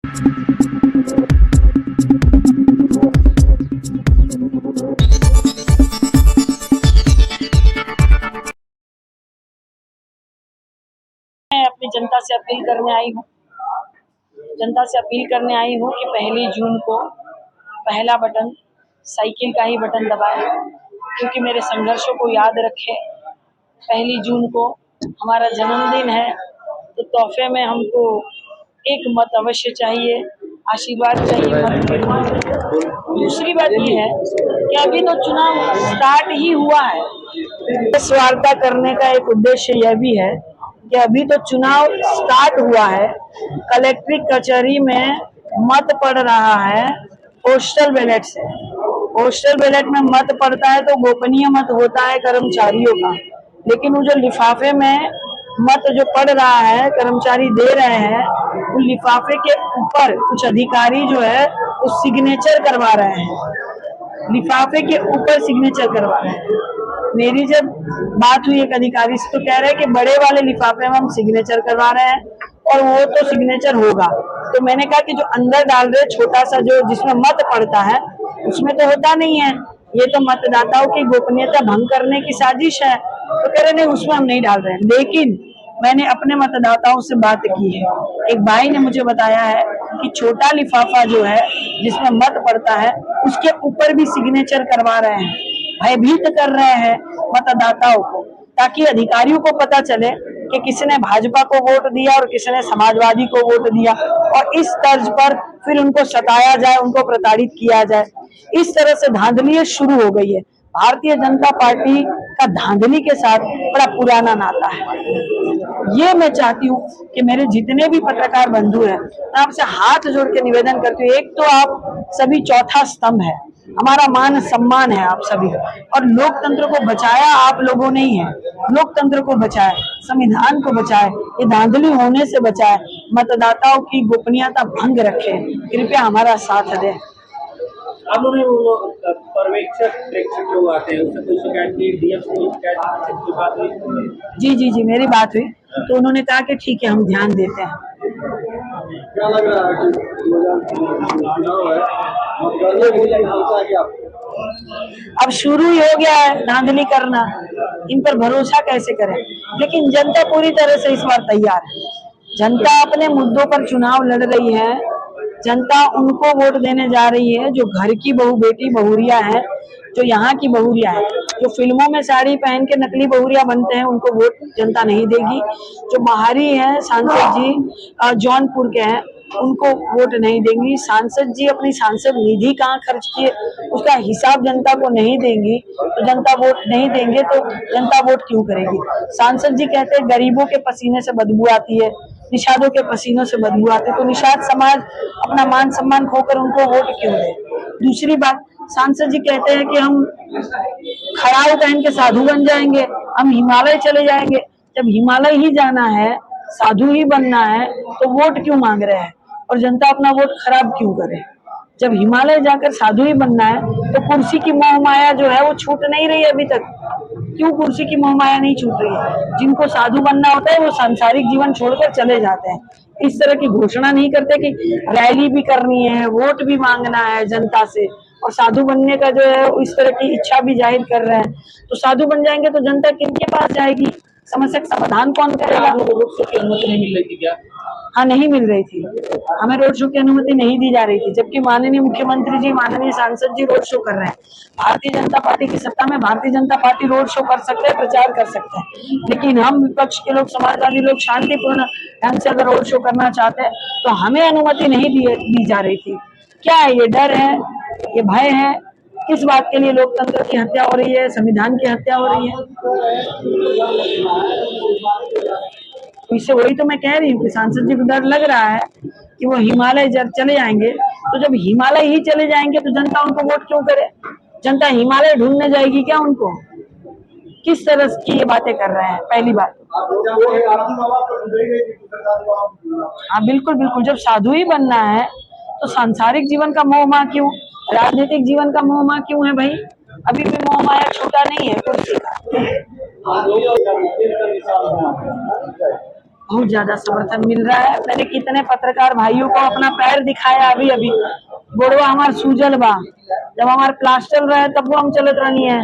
मैं अपनी जनता से अपील करने आई हूँ कि 1 जून को पहला बटन साइकिल का ही बटन दबाएं, क्योंकि मेरे संघर्षों को याद रखें। 1 जून को हमारा जन्मदिन है, तो तोहफे में हमको एक मत अवश्य चाहिए, आशीर्वाद चाहिए मत के रूप में। दूसरी बात ये है कि अभी तो चुनाव स्टार्ट ही हुआ है। इस वार्ता करने का एक उद्देश्य यह भी है कि अभी तो चुनाव स्टार्ट हुआ है। कलेक्ट्रेट कचहरी में मत पड़ रहा है पोस्टल बैलेट से। पोस्टल बैलेट में मत पड़ता है तो गोपनीय मत होता है कर्मचारियों का, लेकिन वो जो लिफाफे में मत जो पड़ रहा है कर्मचारी दे रहे हैं, उन लिफाफे के ऊपर कुछ अधिकारी जो है वो सिग्नेचर करवा रहे हैं। लिफाफे के ऊपर सिग्नेचर करवा रहे हैं। मेरी जब बात हुई एक अधिकारी से तो कह रहे हैं कि बड़े वाले लिफाफे में हम सिग्नेचर करवा रहे हैं और वो तो सिग्नेचर होगा। तो मैंने कहा कि जो अंदर डाल रहे छोटा सा जो जिसमें मत पड़ता है उसमें तो होता नहीं है, ये तो मतदाताओं की गोपनीयता भंग करने की साजिश है। तो कह रहे नहीं, उसमें हम नहीं डाल रहे हैं। लेकिन मैंने अपने मतदाताओं से बात की है। एक भाई ने मुझे बताया है कि छोटा लिफाफा जो है जिसमें मत पड़ता है उसके ऊपर भी सिग्नेचर करवा रहे हैं, भयभीत कर रहे हैं मतदाताओं को, ताकि अधिकारियों को पता चले कि किसने भाजपा को वोट दिया और किसने समाजवादी को वोट दिया, और इस तर्ज पर फिर उनको सताया जाए, उनको प्रताड़ित किया जाए। इस तरह से धांधली शुरू हो गई है। भारतीय जनता पार्टी का धांधली के साथ बड़ा पुराना नाता है। ये मैं चाहती हूँ कि मेरे जितने भी पत्रकार बंधु हैं, मैं आपसे हाथ जोड़ के निवेदन करती हूँ, एक तो आप सभी चौथा स्तंभ है, हमारा मान सम्मान है आप सभी, और लोकतंत्र को बचाया आप लोगों ने ही है। लोकतंत्र को बचाए, संविधान को बचाए, ये धांधली होने से बचाए, मतदाताओं की गोपनीयता भंग रखे। कृपया हमारा साथ दें। अब उन्हें वो पर्यवेक्षक प्रेक्षक लोग आते हैं, उससे कोई शिकायत की डीएम से शिकायत की बात हुई? जी, मेरी बात हुई तो उन्होंने कहा कि ठीक है, हम ध्यान देते हैं। क्या लग रहा है कि अब शुरू ही हो गया है धांधली करना, इन पर भरोसा कैसे करें। लेकिन जनता पूरी तरह से इस बार तैयार है। जनता अपने मुद्दों पर चुनाव लड़ रही है। जनता उनको वोट देने जा रही है जो घर की बहू बेटी बहुरिया है, जो यहाँ की बहुरिया है। जो फिल्मों में साड़ी पहन के नकली बहुरिया बनते हैं उनको वोट जनता नहीं देगी। जो बाहरी है सांसद जी जौनपुर के हैं, उनको वोट नहीं देंगी। सांसद जी अपनी सांसद निधि कहाँ खर्च किए उसका हिसाब जनता को नहीं देंगी, तो जनता वोट नहीं देंगे तो जनता वोट क्यों करेगी। सांसद जी कहते हैं गरीबों के पसीने से बदबू आती है, निषादों के पसीनों से बदबू आती है, तो निषाद समाज अपना मान सम्मान खोकर उनको वोट क्यों दे। दूसरी बात, सांसद जी कहते हैं कि हम खड़ाऊ पहन के साधु बन जाएंगे, हम हिमालय चले जाएंगे। जब हिमालय ही जाना है, साधु ही बनना है, तो वोट क्यों मांग रहे हैं और जनता अपना वोट खराब क्यों करे। जब हिमालय जाकर साधु ही बनना है तो कुर्सी की मोह माया जो है वो छूट नहीं रही है अभी तक। क्यों कुर्सी की मोह माया नहीं छूट रही है। जिनको साधु बनना होता है वो सांसारिक जीवन छोड़कर चले जाते हैं। इस तरह की घोषणा नहीं करते कि रैली भी करनी है, वोट भी मांगना है जनता से, और साधु बनने का जो है इस तरह की इच्छा भी जाहिर कर रहे हैं। तो साधु बन जाएंगे तो जनता किनके पास जाएगी, समस्या का समाधान कौन करेगा। रोड शो की अनुमति नहीं मिल रही थी क्या? हाँ, नहीं मिल रही थी, हमें रोड शो की अनुमति नहीं दी जा रही थी, जबकि माननीय मुख्यमंत्री जी, माननीय सांसद जी रोड शो कर रहे हैं। भारतीय जनता पार्टी की सत्ता में Bharatiya Janata party road show कर सकते हैं, प्रचार कर सकते हैं, लेकिन हम विपक्ष के लोग, समाजवादी लोग शांतिपूर्ण ढंग से अगर रोड शो करना चाहते हैं तो हमें अनुमति नहीं दी जा रही थी। क्या है ये डर है, ये भय है, किस बात के लिए लोकतंत्र की हत्या हो रही है, संविधान की हत्या हो रही है। इससे वही तो मैं कह रही हूँ कि सांसद जी को डर लग रहा है कि वो हिमालय जब चले जाएंगे, तो जब हिमालय ही चले जाएंगे तो जनता उनको वोट क्यों करे। जनता हिमालय ढूंढने जाएगी क्या उनको। किस तरह की ये बातें कर रहे हैं। पहली बात, हाँ बिल्कुल, जब साधु ही बनना है तो सांसारिक जीवन का मोह माया क्यों, राजनीतिक जीवन का मोह माया क्यों है भाई। अभी भी मोह माया छूटा नहीं है कुर्सी का। बहुत ज्यादा समर्थन मिल रहा है। मैंने कितने पत्रकार भाइयों को अपना पैर दिखाया अभी अभी, गोड़वा हमार सूजल बा, जब हमारे प्लास्टर रहे तब वो हम चलत रहनी है,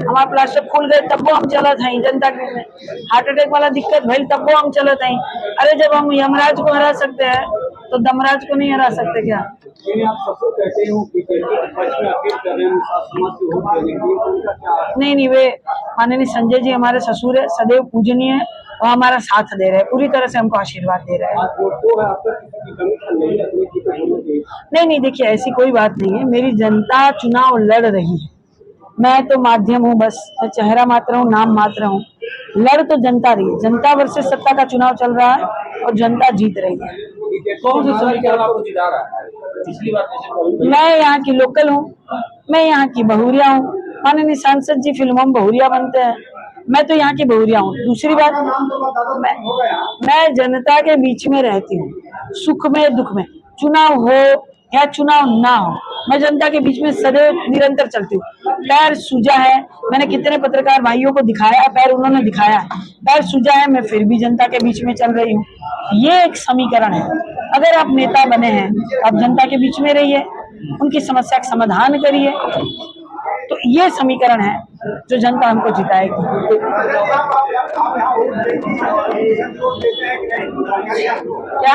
हमारा प्लास्टर खुल गए तब वो हम चलत हैं, जनता के में हार्ट अटैक वाला दिक्कत भइल तब वो हम चलत हैं। अरे जब हम यमराज को हरा सकते हैं तो दमराज को नहीं हरा सकते क्या? आप सबको कहते हो कि अपील कर रहे हैं समाज से वोट देने के लिए, तो उनका क्या? नहीं नहीं, वे माननीय संजय जी हमारे ससुर है, सदैव पूजनीय है और हमारा साथ दे रहे हैं, पूरी तरह से हमको आशीर्वाद दे रहे हैं। आज वोट तो है, आपका किसी की कमीशन नहीं है, अपनी चीजें होनी चाहिए। नहीं नहीं, देखिए ऐसी कोई बात नहीं है, मेरी जनता चुनाव लड़ रही है, मैं तो माध्यम हूँ, बस मैं चेहरा मात्र हूँ, नाम मात्र हूँ। लड़ तो जनता रही है, जनता वर्सेस सत्ता का चुनाव चल रहा है और जनता जीत रही है। कौन से समीकरण आपको जिता रहा है? पिछली बार जैसे मैं यहाँ की लोकल हूँ, मैं यहाँ की बहुरिया हूँ, माननीय सांसद जी फिल्मों में बहुरिया बनते हैं, मैं तो यहाँ की बहुरिया हूँ। दूसरी बात, मैं जनता के बीच में रहती हूँ, सुख में दुख में, चुनाव हो या चुनाव ना हो, मैं जनता के बीच में सदैव निरंतर चलती हूँ। पैर सूजा है, मैंने कितने पत्रकार भाइयों को दिखाया है, पैर उन्होंने दिखाया है, पैर सूजा है, मैं फिर भी जनता के बीच में चल रही हूँ। ये एक समीकरण है। अगर आप नेता बने हैं तो आप जनता के बीच में रहिए, उनकी समस्या का समाधान करिए, तो ये समीकरण है जो जनता हमको जिताएगी। क्या?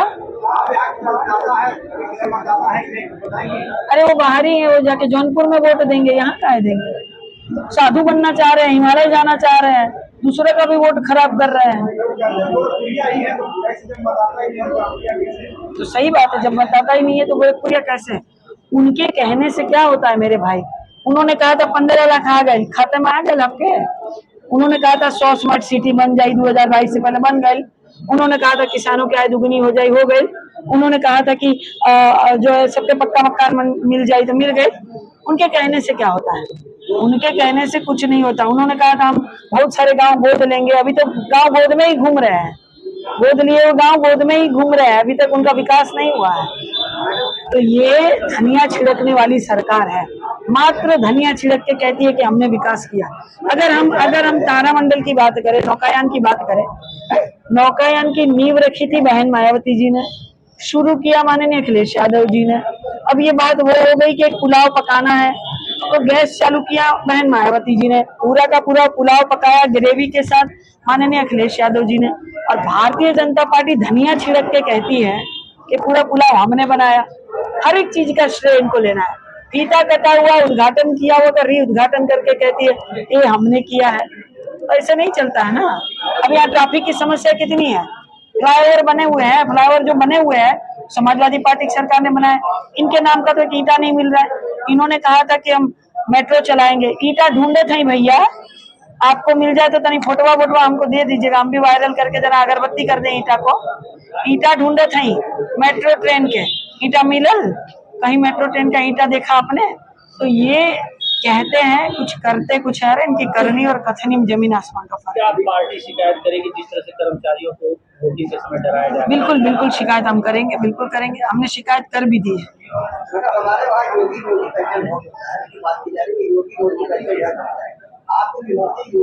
अरे वो बाहर ही है, वो जाके जौनपुर में वोट देंगे, यहाँ काहे देंगे? साधु बनना चाह रहे हैं, हिमालय जाना चाह रहे हैं, दूसरे का भी वोट खराब कर रहे हैं। तो सही बात है, जब मतदाता ही नहीं है तो गोरखपुरिया कैसे? उनके कहने से क्या होता है मेरे भाई? उन्होंने कहा था 15 लाख आ गए, खाते में आ गए आपके। उन्होंने कहा था 100 स्मार्ट सिटी बन जाए 2022 से पहले, बन गए। उन्होंने कहा था किसानों की आय दुगनी हो जाए, हो गई। उन्होंने कहा था कि जो है सबके पक्का मकान मिल जाए, तो मिल गए। उनके कहने से क्या होता है? उनके कहने से कुछ नहीं होता। उन्होंने कहा था हम बहुत सारे गांव गोद लेंगे, अभी तो गांव गोद में ही घूम रहे हैं, गोद लिए वो गांव गोद में ही घूम रहे हैं, अभी तक उनका विकास नहीं हुआ है। तो ये धनिया छिड़कने वाली सरकार है, मात्र धनिया छिड़क के कहती है कि हमने विकास किया। अगर हम तारामंडल की बात करें, नौकायान की बात करें, नौकायान की नींव रखी थी बहन मायावती जी ने, शुरू किया माननीय अखिलेश यादव जी ने। अब ये बात वो हो गई कि पुलाव पकाना है तो गैस चालू किया बहन मायावती जी ने, पूरा का पूरा पुलाव पकाया ग्रेवी के साथ माननीय अखिलेश यादव जी ने। और भारतीय जनता पार्टी धनिया छिड़क के कहती है कि पूरा पुलाव हमने बनाया, हर एक चीज का श्रेय इनको लेना है। फीता कटा हुआ, उद्घाटन किया हुआ का री उद्घाटन करके कहती है ये हमने किया है। तो ऐसे नहीं चलता है ना। अब यहाँ ट्रैफिक की समस्या कितनी है, फ्लाईओवर बने हुए हैं, फ्लाईओवर जो बने हुए हैं समाजवादी पार्टी की सरकार ने बनाए, इनके नाम का तो ईटा नहीं मिल रहा है। इन्होंने कहा था कि हम मेट्रो चलाएंगे, ईटा ढूंढे थे भैया, आपको मिल जाए तो तनी फोटवा वोटवा हमको दे दीजिएगा, हम भी वायरल करके जरा अगरबत्ती कर दें ईटा को। ईटा ढूंढे थे मेट्रो ट्रेन के, ईटा मिलल कहीं? मेट्रो ट्रेन का ईटा देखा आपने? तो ये कहते हैं कुछ करते कुछ है, इनकी करनी और कथनी में जमीन आसमान का फर्क। क्या पार्टी शिकायत करेगी जिस तरह से कर्मचारियों को वोटिंग के समय डराया जा रहा है? बिल्कुल बिल्कुल शिकायत हम करेंगे, बिल्कुल करेंगे, हमने शिकायत कर भी दी है।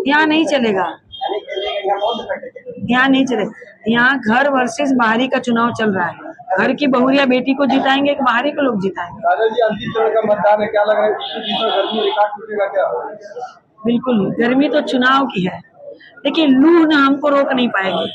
यहाँ नहीं चलेगा, यहाँ नहीं चलेगा। यहाँ घर वर्सेस बाहरी का चुनाव चल रहा है, घर की बहुरिया बेटी को जिताएंगे कि बाहरी को लोग जिताएंगे? दादाजी अंतिम चरण का मतदान है, क्या लग रहा है गर्मी रिकॉर्ड टूटेगा क्या? बिल्कुल, गर्मी तो चुनाव की है, देखिए लू ना हमको रोक नहीं पाएगी।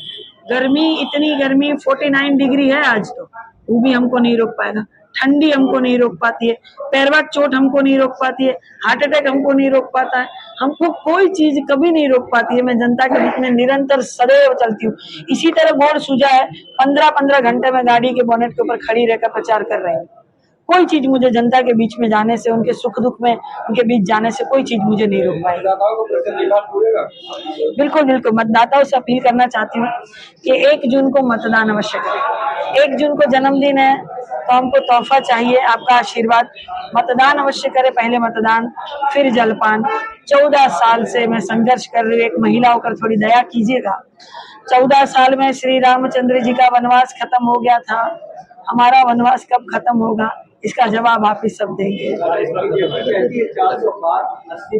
गर्मी, इतनी गर्मी 49 डिग्री है आज, तो वो भी हमको नहीं रोक पाएगा। ठंडी हमको नहीं रोक पाती है, पैरवा चोट हमको नहीं रोक पाती है, हार्ट अटैक हमको नहीं रोक पाता है, हमको कोई चीज कभी नहीं रोक पाती है। मैं जनता के बीच में निरंतर सदैव चलती हूँ। इसी तरह गोड़ सूजा है, 15-15 घंटे में गाड़ी के बोनेट के ऊपर खड़ी रहकर प्रचार कर रही हूँ। कोई चीज मुझे जनता के बीच में जाने से, उनके सुख दुख में उनके बीच जाने से कोई चीज मुझे नहीं रोक पाएगी। बिल्कुल बिल्कुल, मतदाताओं से अपील करना चाहती हूँ कि 1 जून को मतदान अवश्य करें। 1 जून को जन्मदिन है तो हमको तोहफा चाहिए, आपका आशीर्वाद। मतदान अवश्य करें, पहले मतदान फिर जलपान। 14 साल से मैं संघर्ष कर रही हूँ, एक महिला होकर थोड़ी दया कीजिएगा। 14 साल में श्री रामचंद्र जी का वनवास खत्म हो गया था, हमारा वनवास कब खत्म होगा इसका जवाब आप ही सब देंगे। 400 पार 80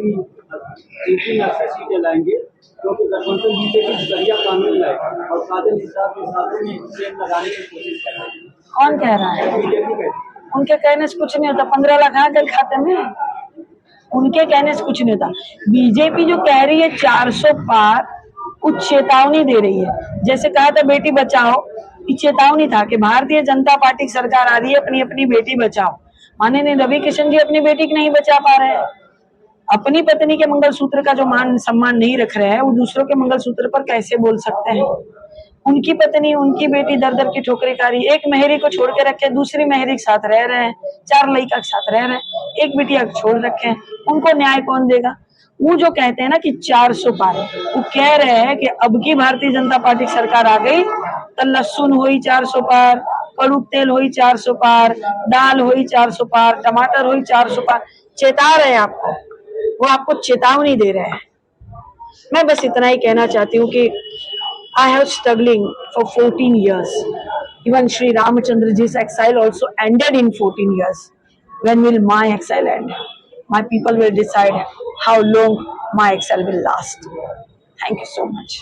सीटें लाएंगे, क्योंकि गठबंधन बीजेपी जरिया कानून लाए और साधन हिसाब के साथ में सेल लगाने की कोशिश कर रहे हैं। कौन कह रहा है? बीजेपी कहती है। उनके कहने से कुछ नहीं होता। 15 लाख आ गए खाते में, उनके कहने से कुछ नहीं होता। बीजेपी जो कह रही है 400 पार, कुछ चेतावनी दे रही है। जैसे कहा था बेटी बचाओ, ये चेतावनी था कि भारतीय जनता पार्टी की सरकार आ रही है, अपनी अपनी बेटी बचाओ। माननीय रवि किशन जी अपनी बेटी को नहीं बचा पा रहे हैं, अपनी पत्नी के मंगलसूत्र का जो मान सम्मान नहीं रख रहे हैं, वो दूसरों के मंगलसूत्र पर कैसे बोल सकते हैं? उनकी पत्नी, उनकी बेटी दर दर की ठोकरें खा रही है। एक मेहरी को छोड़ के रखे, दूसरी मेहरी के साथ रह रहे हैं, 4 लड़का के साथ रह रहे हैं, एक बिटिया को छोड़ रखे हैं, उनको न्याय कौन देगा? वो जो कहते हैं ना कि 400 पार, वो कह रहे हैं कि अब की भारतीय जनता पार्टी की सरकार आ गई तो लहसुन हुई 400 पार, कड़ू तेल हुई 400 पार, दाल हुई 400 पार, टमाटर हुई 400 पार। चेता रहे हैं आपको, वो आपको चेतावनी दे रहे हैं। मैं बस इतना ही कहना चाहती हूँ कि I have struggling for 14 years. Even Sri Ramachandra ji's exile also ended in 14 years. When will my exile end? My people will decide how long my exile will last. Thank you so much.